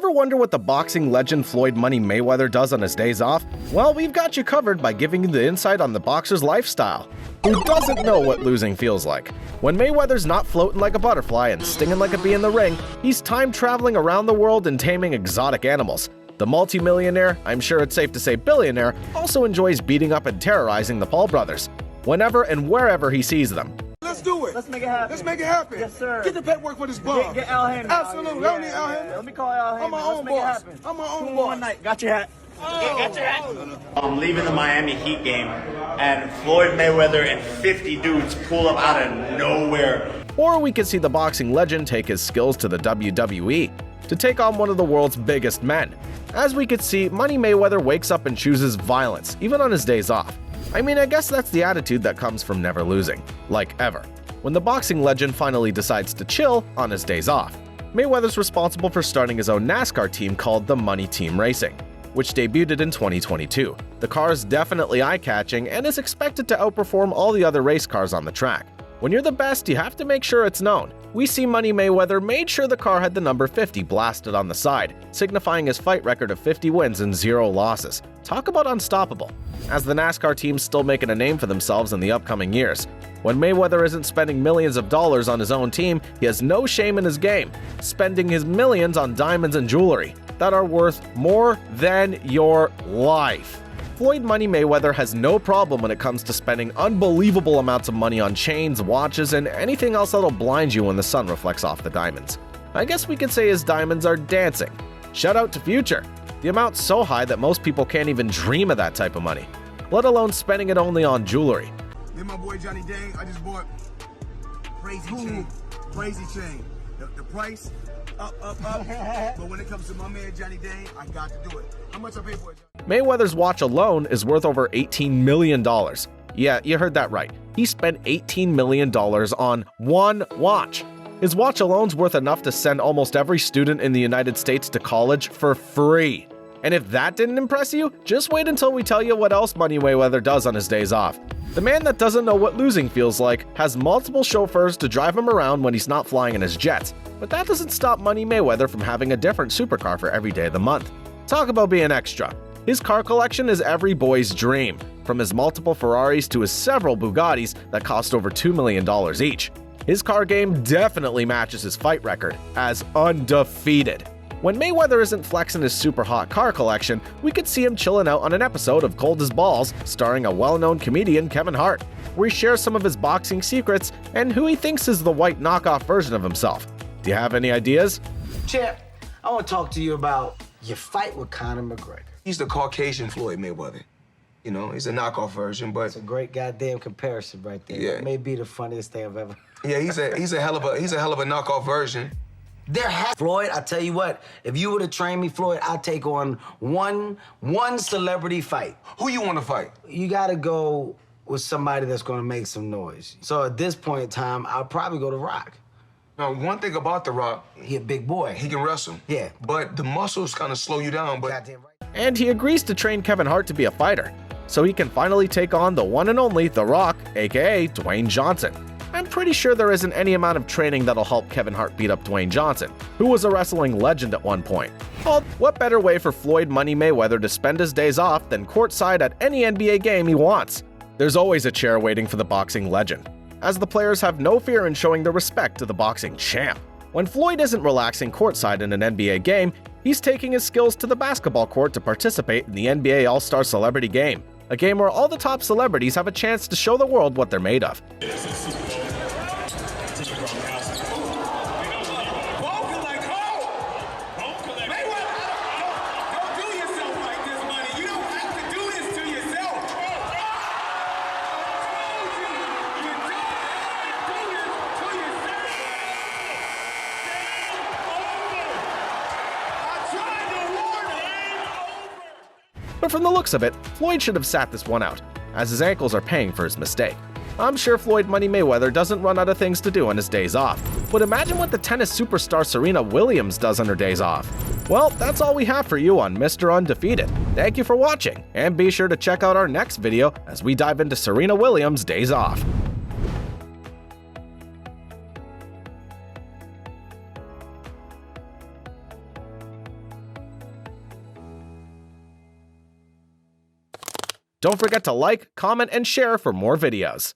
Ever wonder what the boxing legend Floyd Money Mayweather does on his days off? Well, we've got you covered by giving you the insight on the boxer's lifestyle. Who doesn't know what losing feels like? When Mayweather's not floating like a butterfly and stinging like a bee in the ring, he's time traveling around the world and taming exotic animals. The multimillionaire, I'm sure it's safe to say billionaire, also enjoys beating up and terrorizing the Paul brothers, whenever and wherever he sees them. Let's do it. Let's make it happen. Let's make it happen. Yes, sir. Get the paperwork for this bum. Get Al Haymon. Absolutely. I don't need Al Haymon. Let me call Al Haymon. I'm my own boss. I'm my own boss. One night. Got your hat. Got your hat. I'm leaving the Miami Heat game, and Floyd Mayweather and 50 dudes pull up out of nowhere. Or we could see the boxing legend take his skills to the WWE to take on one of the world's biggest men. As we could see, Money Mayweather wakes up and chooses violence, even on his days off. I mean, I guess that's the attitude that comes from never losing, like ever. When the boxing legend finally decides to chill on his days off, Mayweather's responsible for starting his own NASCAR team called the Money Team Racing, which debuted in 2022. The car is definitely eye-catching and is expected to outperform all the other race cars on the track. When you're the best, you have to make sure it's known. We see Money Mayweather made sure the car had the number 50 blasted on the side, signifying his fight record of 50 wins and 0 losses. Talk about unstoppable. As the NASCAR team's still making a name for themselves in the upcoming years. When Mayweather isn't spending millions of dollars on his own team, he has no shame in his game, spending his millions on diamonds and jewelry that are worth more than your life. Floyd Money Mayweather has no problem when it comes to spending unbelievable amounts of money on chains, watches, and anything else that'll blind you when the sun reflects off the diamonds. I guess we could say his diamonds are dancing. Shout out to Future. The amount's so high that most people can't even dream of that type of money, let alone spending it only on jewelry. Me and my boy Johnny Dang, I just bought crazy chain. Crazy chain. The price, up. But when it comes to my man Johnny Dang, I got to do it. How much I pay for it, Johnny? Mayweather's watch alone is worth over $18 million. Yeah, you heard that right. He spent $18 million on one watch. His watch alone's worth enough to send almost every student in the United States to college for free. And if that didn't impress you, just wait until we tell you what else Money Mayweather does on his days off. The man that doesn't know what losing feels like has multiple chauffeurs to drive him around when he's not flying in his jets. But that doesn't stop Money Mayweather from having a different supercar for every day of the month. Talk about being extra. His car collection is every boy's dream, from his multiple Ferraris to his several Bugattis that cost over $2 million each. His car game definitely matches his fight record as undefeated. When Mayweather isn't flexing his super hot car collection, we could see him chilling out on an episode of Cold as Balls starring a well-known comedian, Kevin Hart, where he shares some of his boxing secrets and who he thinks is the white knockoff version of himself. Do you have any ideas? Champ, I want to talk to you about your fight with Conor McGregor. He's the Caucasian Floyd Mayweather. You know, he's a knockoff version, but It's a great goddamn comparison right there. Yeah. It may be the funniest thing I've ever. yeah, he's a hell of a knockoff version. Floyd, I tell you what, if you were to train me, Floyd, I'd take on one celebrity fight. Who you want to fight? You gotta go with somebody that's gonna make some noise. So at this point in time, I'll probably go to Rock. Now, one thing about The Rock, He a big boy. he can wrestle. Yeah. But the muscles kind of slow you down. But Goddamn right. And he agrees to train Kevin Hart to be a fighter, so he can finally take on the one and only The Rock, aka Dwayne Johnson. I'm pretty sure there isn't any amount of training that'll help Kevin Hart beat up Dwayne Johnson, who was a wrestling legend at one point. Well, what better way for Floyd Money Mayweather to spend his days off than courtside at any NBA game he wants? There's always a chair waiting for the boxing legend, as the players have no fear in showing their respect to the boxing champ. When Floyd isn't relaxing courtside in an NBA game, he's taking his skills to the basketball court to participate in the NBA All-Star Celebrity Game, a game where all the top celebrities have a chance to show the world what they're made of. But from the looks of it, Floyd should have sat this one out, as his ankles are paying for his mistake. I'm sure Floyd Money Mayweather doesn't run out of things to do on his days off, but imagine what the tennis superstar Serena Williams does on her days off. Well, that's all we have for you on Mr. Undefeated. Thank you for watching, and be sure to check out our next video as we dive into Serena Williams' days off. Don't forget to like, comment, and share for more videos.